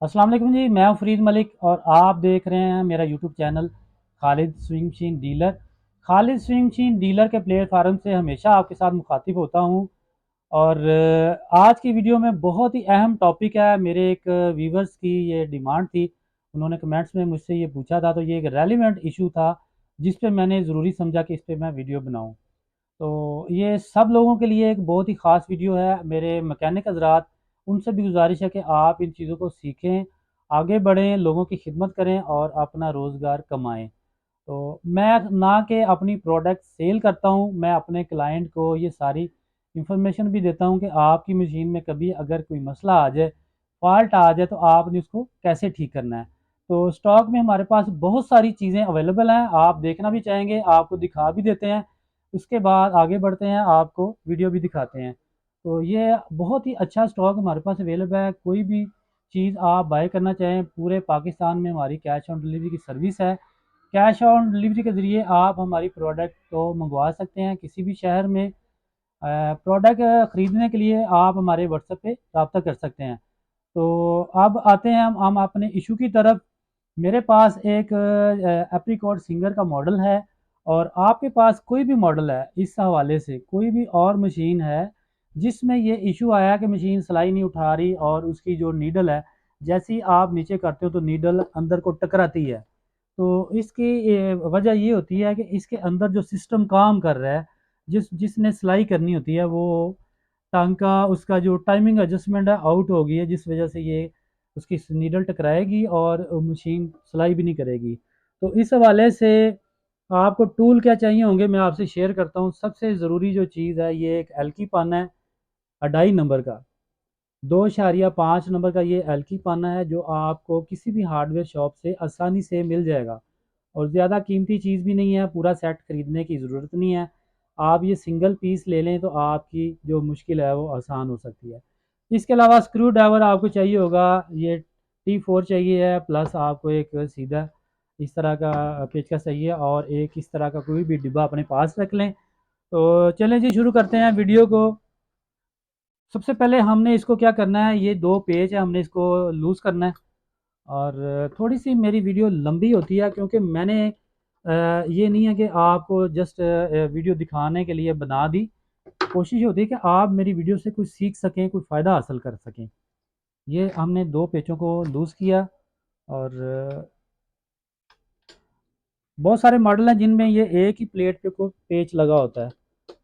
अस्सलाम वालेकुम जी। मैं हूं फरीद मलिक और आप देख रहे हैं मेरा YouTube channel Khalid swing machine dealer. Khalid swing machine dealer के प्लेटफार्म से हमेशा आपके साथ मुखातिब होता हूं। और आज की वीडियो में बहुत ही अहम टॉपिक है। मेरे एक व्यूवर्स की ये डिमांड थी, उन्होंने कमेंट्स में मुझसे ये पूछा था, तो ये एक रेलिवेंट इशू था जिस पे मैंने ज़रूरी समझा कि इस पे मैं वीडियो बनाऊं। तो ये सब लोगों के लिए एक बहुत ही ख़ास वीडियो है। मेरे मैकेनिक हज़रात, उनसे भी गुजारिश है कि आप इन चीज़ों को सीखें, आगे बढ़ें, लोगों की खिदमत करें और अपना रोज़गार कमाएं। तो मैं ना कि अपनी प्रोडक्ट सेल करता हूं, मैं अपने क्लाइंट को ये सारी इंफॉर्मेशन भी देता हूं कि आपकी मशीन में कभी अगर कोई मसला आ जाए, फॉल्ट आ जाए, तो आपने उसको कैसे ठीक करना है। तो स्टॉक में हमारे पास बहुत सारी चीज़ें अवेलेबल हैं, आप देखना भी चाहेंगे, आपको दिखा भी देते हैं। उसके बाद आगे बढ़ते हैं, आपको वीडियो भी दिखाते हैं। तो ये बहुत ही अच्छा स्टॉक हमारे पास अवेलेबल है। कोई भी चीज़ आप बाय करना चाहें, पूरे पाकिस्तान में हमारी कैश ऑन डिलीवरी की सर्विस है। कैश ऑन डिलीवरी के ज़रिए आप हमारी प्रोडक्ट को मंगवा सकते हैं किसी भी शहर में। प्रोडक्ट ख़रीदने के लिए आप हमारे व्हाट्सएप पे रब्ता कर सकते हैं। तो अब आते हैं हम अपने इशू की तरफ। मेरे पास एक एप्रीकॉट सिंगर का मॉडल है, और आपके पास कोई भी मॉडल है, इस हवाले से कोई भी और मशीन है जिसमें ये इशू आया कि मशीन सिलाई नहीं उठा रही और उसकी जो नीडल है, जैसे ही आप नीचे करते हो तो नीडल अंदर को टकराती है। तो इसकी वजह ये होती है कि इसके अंदर जो सिस्टम काम कर रहा है, जिसने सिलाई करनी होती है, वो टांका, उसका जो टाइमिंग एडजस्टमेंट है, आउट हो गई है, जिस वजह से ये उसकी नीडल टकराएगी और मशीन सिलाई भी नहीं करेगी। तो इस हवाले से आपको टूल क्या चाहिए होंगे, मैं आपसे शेयर करता हूँ। सबसे ज़रूरी जो चीज़ है, ये एक एल की पाना है, 2.5 नंबर का, 2.5 नंबर का ये एल की पाना है, जो आपको किसी भी हार्डवेयर शॉप से आसानी से मिल जाएगा। और ज़्यादा कीमती चीज़ भी नहीं है, पूरा सेट खरीदने की ज़रूरत नहीं है। आप ये सिंगल पीस ले लें तो आपकी जो मुश्किल है वो आसान हो सकती है। इसके अलावा स्क्रू ड्राइवर आपको चाहिए होगा, ये T4 चाहिए है, प्लस आपको एक सीधा इस तरह का पेचकस चाहिए, और एक इस तरह का कोई भी डिब्बा अपने पास रख लें। तो चलें जी, शुरू करते हैं वीडियो को। सबसे पहले हमने इसको क्या करना है, ये दो पेज है, हमने इसको लूज़ करना है। और थोड़ी सी मेरी वीडियो लंबी होती है क्योंकि मैंने ये नहीं है कि आपको जस्ट वीडियो दिखाने के लिए बना दी। कोशिश होती है कि आप मेरी वीडियो से कुछ सीख सकें, कुछ फ़ायदा हासिल कर सकें। ये हमने दो पेचों को लूज़ किया। और बहुत सारे मॉडल हैं जिनमें ये एक ही प्लेट पे को पेच लगा होता है।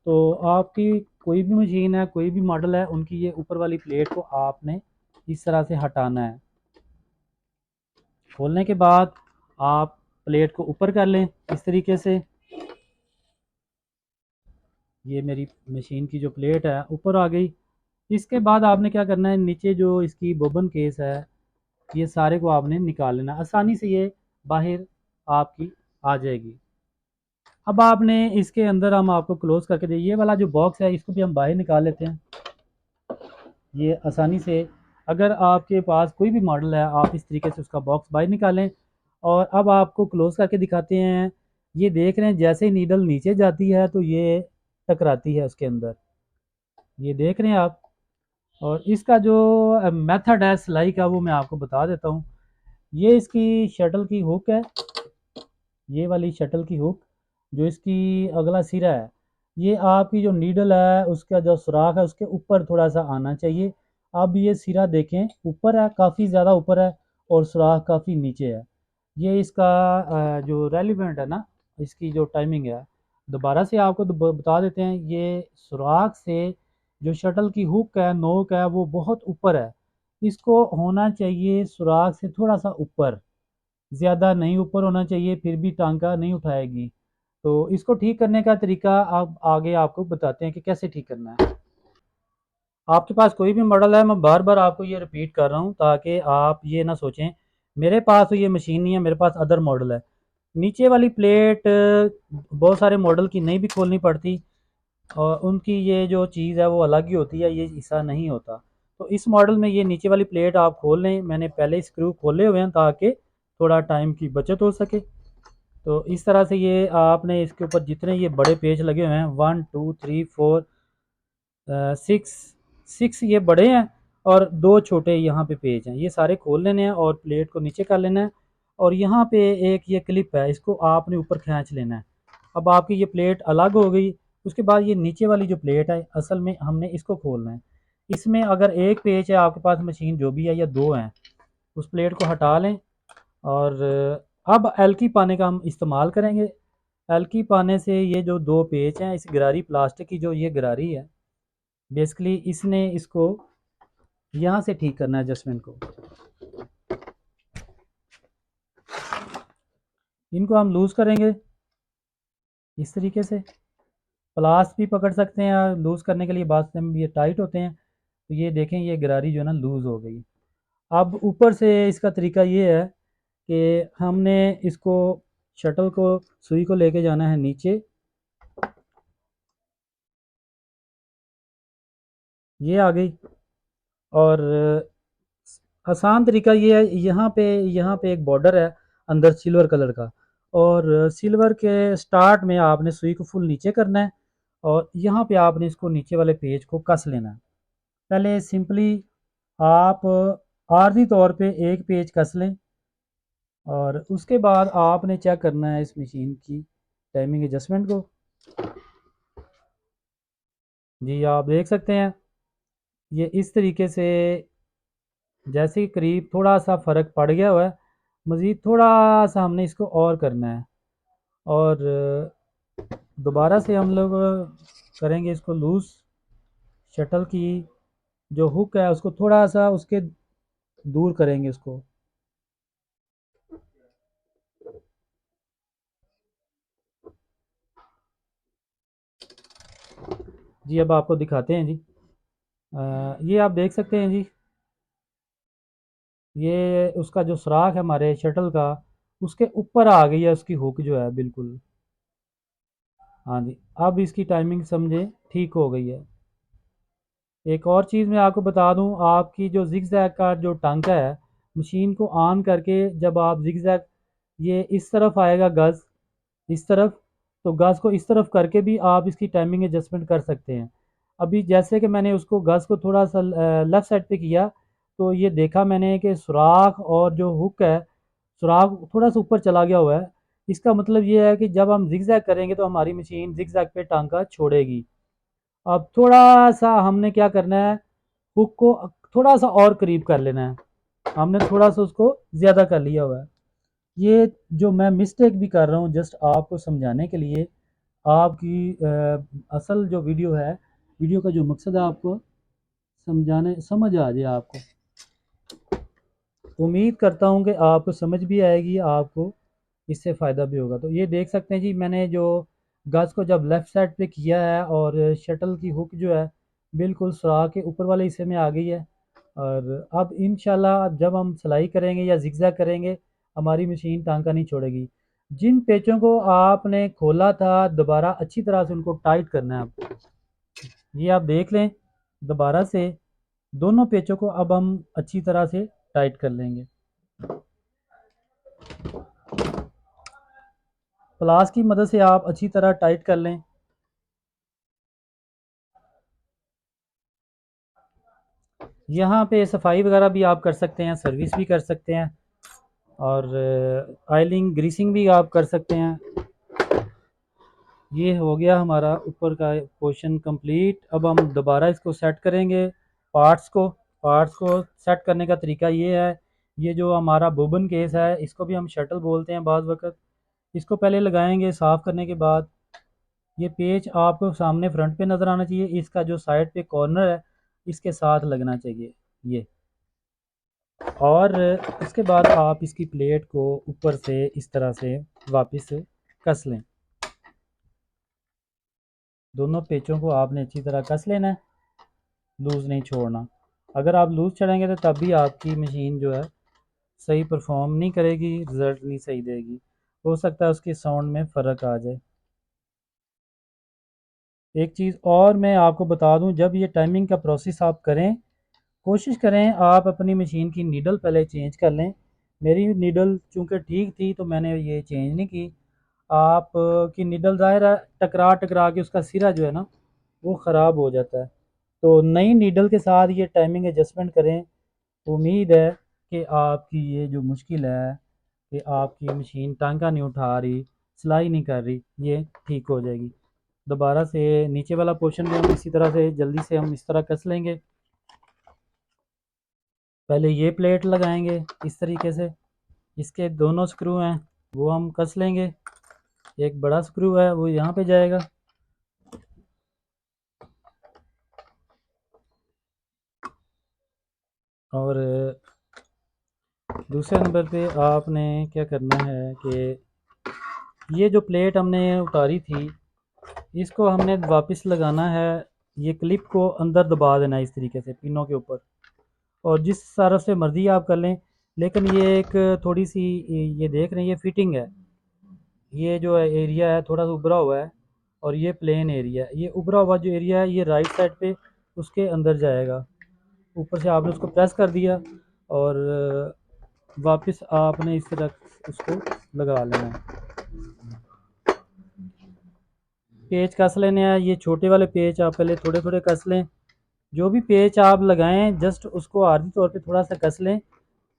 तो आपकी कोई भी मशीन है, कोई भी मॉडल है, उनकी ये ऊपर वाली प्लेट को आपने इस तरह से हटाना है। खोलने के बाद आप प्लेट को ऊपर कर लें इस तरीके से। ये मेरी मशीन की जो प्लेट है ऊपर आ गई। इसके बाद आपने क्या करना है, नीचे जो इसकी बोबन केस है, ये सारे को आपने निकाल लेना। आसानी से ये बाहर आपकी आ जाएगी। अब आपने इसके अंदर, हम आपको क्लोज करके दे, ये वाला जो बॉक्स है इसको भी हम बाहर निकाल लेते हैं। ये आसानी से, अगर आपके पास कोई भी मॉडल है, आप इस तरीके से उसका बॉक्स बाहर निकालें। और अब आपको क्लोज करके दिखाते हैं। ये देख रहे हैं, जैसे ही नीडल नीचे जाती है तो ये टकराती है उसके अंदर, ये देख रहे हैं आप। और इसका जो मेथड है सिलाई का, वो मैं आपको बता देता हूँ। ये इसकी शटल की हुक है, ये वाली शटल की हुक, जो इसकी अगला सिरा है, ये आपकी जो नीडल है उसका जो सुराख है उसके ऊपर थोड़ा सा आना चाहिए। अब ये सिरा देखें, ऊपर है, काफ़ी ज़्यादा ऊपर है, और सुराख काफ़ी नीचे है। ये इसका जो रेलिवेंट है ना, इसकी जो टाइमिंग है, दोबारा से आपको बता देते हैं। ये सुराख से जो शटल की हुक है, नोक है, वो बहुत ऊपर है। इसको होना चाहिए सुराख से थोड़ा सा ऊपर, ज़्यादा नहीं ऊपर होना चाहिए, फिर भी टांका नहीं उठाएगी। तो इसको ठीक करने का तरीका आप आगे आपको बताते हैं कि कैसे ठीक करना है। आपके पास कोई भी मॉडल है, मैं बार बार आपको ये रिपीट कर रहा हूँ ताकि आप ये ना सोचें मेरे पास तो ये मशीन नहीं है, मेरे पास अदर मॉडल है। नीचे वाली प्लेट बहुत सारे मॉडल की नहीं भी खोलनी पड़ती, और उनकी ये जो चीज़ है वो अलग ही होती है, ये हिस्सा नहीं होता। तो इस मॉडल में ये नीचे वाली प्लेट आप खोल लें, मैंने पहले स्क्रू खोले हुए हैं ताकि थोड़ा टाइम की बचत हो सके। तो इस तरह से ये आपने इसके ऊपर जितने ये बड़े पेज लगे हुए हैं, 1 2 3 4 6 6 ये बड़े हैं, और दो छोटे यहाँ पे पेज हैं, ये सारे खोल लेने हैं और प्लेट को नीचे कर लेना है। और यहाँ पे एक ये क्लिप है, इसको आपने ऊपर खींच लेना है। अब आपकी ये प्लेट अलग हो गई। उसके बाद ये नीचे वाली जो प्लेट है, असल में हमने इसको खोलना है। इसमें अगर एक पेज है आपके पास, मशीन जो भी है, या दो हैं, उस प्लेट को हटा लें। और अब एलकी पाने का हम इस्तेमाल करेंगे। एलकी पाने से ये जो दो पेच हैं, इस गरारी प्लास्टिक की जो ये गरारी है, बेसिकली इसने इसको यहाँ से ठीक करना है एडजस्टमेंट को। इनको हम लूज़ करेंगे इस तरीके से। प्लास भी पकड़ सकते हैं लूज़ करने के लिए, बाद में ये टाइट होते हैं। तो ये देखें, ये गरारी जो है ना लूज़ हो गई। अब ऊपर से इसका तरीका ये है कि हमने इसको शटल को, सुई को लेके जाना है नीचे। ये आ गई। और आसान तरीका ये है, यहाँ पे एक बॉर्डर है अंदर सिल्वर कलर का। और सिल्वर के स्टार्ट में आपने सुई को फुल नीचे करना है। और यहाँ पे आपने इसको नीचे वाले पेज को कस लेना है। पहले सिंपली आप आर्जी तौर पे एक पेज कस लें। और उसके बाद आपने चेक करना है इस मशीन की टाइमिंग एडजस्टमेंट को। जी आप देख सकते हैं, ये इस तरीके से जैसे ही करीब थोड़ा सा फ़र्क पड़ गया हुआ है, मज़ीद थोड़ा सा हमने इसको और करना है। और दोबारा से हम लोग करेंगे इसको लूज़। शटल की जो हुक है उसको थोड़ा सा उसके दूर करेंगे उसको। जी अब आपको दिखाते हैं जी। ये आप देख सकते हैं जी, ये उसका जो सुराख है हमारे शटल का, उसके ऊपर आ गई है उसकी हुक जो है बिल्कुल। हाँ जी, अब इसकी टाइमिंग समझे ठीक हो गई है। एक और चीज़ मैं आपको बता दूं, आपकी जो जिग जैग का जो टांका है, मशीन को ऑन करके जब आप जिग जैग, ये इस तरफ आएगा गज़, इस तरफ, तो गज़ को इस तरफ करके भी आप इसकी टाइमिंग एडजस्टमेंट कर सकते हैं। अभी जैसे कि मैंने उसको गज़ को थोड़ा सा लेफ़्ट साइड पे किया, तो ये देखा मैंने कि सुराख और जो हुक है, सुराख थोड़ा सा ऊपर चला गया हुआ है। इसका मतलब ये है कि जब हम जिग जैग करेंगे तो हमारी मशीन जिग जैग पे टांका छोड़ेगी। अब थोड़ा सा हमने क्या करना है, हुक को थोड़ा सा और करीब कर लेना है। हमने थोड़ा सा उसको ज़्यादा कर लिया हुआ है। ये जो मैं मिस्टेक भी कर रहा हूँ जस्ट आपको समझाने के लिए, आपकी असल जो वीडियो है, वीडियो का जो मकसद है आपको समझाने, समझ आ जाए आपको। उम्मीद करता हूँ कि आपको समझ भी आएगी, आपको इससे फ़ायदा भी होगा। तो ये देख सकते हैं जी, मैंने जो गज़ को जब लेफ़्ट साइड पे किया है और शटल की हुक जो है बिल्कुल सुराख के ऊपर वाले हिस्से में आ गई है। और अब इंशाल्लाह जब हम सिलाई करेंगे या ज़िगज़ैग करेंगे, हमारी मशीन टांका नहीं छोड़ेगी। जिन पेचों को आपने खोला था, दोबारा अच्छी तरह से उनको टाइट करना है आपको। ये आप देख लें, दोबारा से दोनों पेचों को अब हम अच्छी तरह से टाइट कर लेंगे। प्लास की मदद से आप अच्छी तरह टाइट कर लें। यहाँ पे सफाई वगैरह भी आप कर सकते हैं, सर्विस भी कर सकते हैं, और ऑयलिंग ग्रीसिंग भी आप कर सकते हैं। ये हो गया हमारा ऊपर का पोर्शन कंप्लीट। अब हम दोबारा इसको सेट करेंगे पार्ट्स को। पार्ट्स को सेट करने का तरीका ये है, ये जो हमारा बोबन केस है, इसको भी हम शटल बोलते हैं बाज़ वक़्त। इसको पहले लगाएंगे साफ़ करने के बाद। ये पेच आपको सामने फ्रंट पे नज़र आना चाहिए, इसका जो साइड पे कॉर्नर है इसके साथ लगना चाहिए ये। और इसके बाद आप इसकी प्लेट को ऊपर से इस तरह से वापस कस लें। दोनों पेचों को आपने अच्छी तरह कस लेना है, लूज़ नहीं छोड़ना। अगर आप लूज़ छोड़ेंगे तो तब भी आपकी मशीन जो है सही परफॉर्म नहीं करेगी, रिज़ल्ट नहीं सही देगी। हो सकता है उसके साउंड में फ़र्क आ जाए। एक चीज़ और मैं आपको बता दूं, जब ये टाइमिंग का प्रोसेस आप करें, कोशिश करें आप अपनी मशीन की नीडल पहले चेंज कर लें। मेरी नीडल चूँकि ठीक थी तो मैंने ये चेंज नहीं की। आप की नीडल ज़ाहिर है टकरा टकरा के उसका सिरा जो है ना वो ख़राब हो जाता है। तो नई नीडल के साथ ये टाइमिंग एडजस्टमेंट करें। उम्मीद है कि आपकी ये जो मुश्किल है कि आपकी मशीन टांका नहीं उठा रही, सिलाई नहीं कर रही, ये ठीक हो जाएगी। दोबारा से नीचे वाला पोर्शन भी हम इसी तरह से जल्दी से हम इस तरह कस लेंगे। पहले ये प्लेट लगाएंगे इस तरीके से, इसके दोनों स्क्रू हैं वो हम कस लेंगे। एक बड़ा स्क्रू है वो यहाँ पे जाएगा, और दूसरे नंबर पे आपने क्या करना है कि ये जो प्लेट हमने उतारी थी इसको हमने वापस लगाना है। ये क्लिप को अंदर दबा देना है इस तरीके से पिनों के ऊपर, और जिस तरह से मर्जी आप कर लें। लेकिन ये एक थोड़ी सी, ये देख रहे हैं ये फिटिंग है, ये जो है एरिया है थोड़ा सा उभरा हुआ है, और ये प्लेन एरिया है। ये उभरा हुआ जो एरिया है ये राइट साइड पे उसके अंदर जाएगा। ऊपर से आपने उसको प्रेस कर दिया और वापस आपने इस तरह उसको लगा लेना है। पेच कस लेने हैं, ये छोटे वाले पेच आप पहले थोड़े थोड़े कस लें। जो भी पेच आप लगाएं जस्ट उसको आर्जी तौर पे थोड़ा सा कस लें।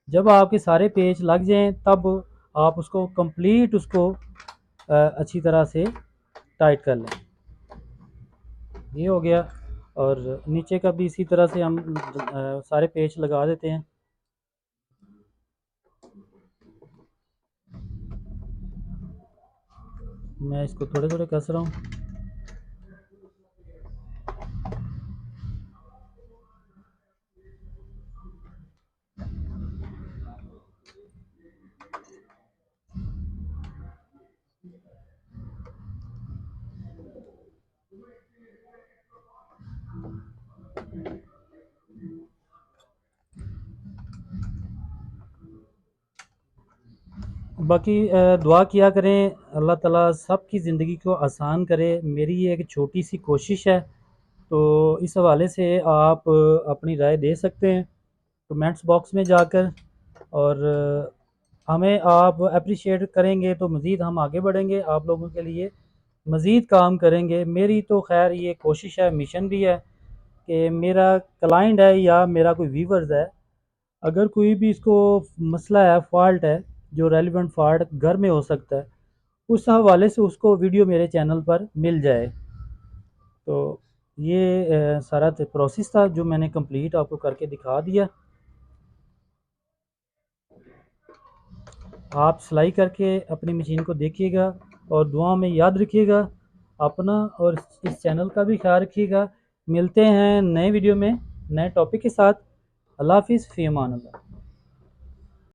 जब आपके सारे पेच लग जाएं तब आप उसको कंप्लीट उसको अच्छी तरह से टाइट कर लें। ये हो गया। और नीचे का भी इसी तरह से हम सारे पेच लगा देते हैं। मैं इसको थोड़े थोड़े कस रहा हूँ। बाकी दुआ किया करें अल्लाह ताला सबकी ज़िंदगी को आसान करे। मेरी ये एक छोटी सी कोशिश है, तो इस हवाले से आप अपनी राय दे सकते हैं कमेंट्स बॉक्स में जाकर। और हमें आप अप्रिशिएट करेंगे तो मज़ीद हम आगे बढ़ेंगे, आप लोगों के लिए मज़ीद काम करेंगे। मेरी तो खैर ये कोशिश है, मिशन भी है कि मेरा क्लाइंट है या मेरा कोई व्यूवर्स है, अगर कोई भी इसको मसला है, फॉल्ट है, जो रेलिवेंट फॉल्ट घर में हो सकता है, उस हवाले से उसको वीडियो मेरे चैनल पर मिल जाए। तो ये सारा प्रोसेस था जो मैंने कंप्लीट आपको करके दिखा दिया। आप सिलाई करके अपनी मशीन को देखिएगा और दुआ में याद रखिएगा अपना और इस चैनल का भी ख्याल रखिएगा। मिलते हैं नए वीडियो में नए टॉपिक के साथ। अल्लाह हाफिज़, फ़ी अमान अल्लाह।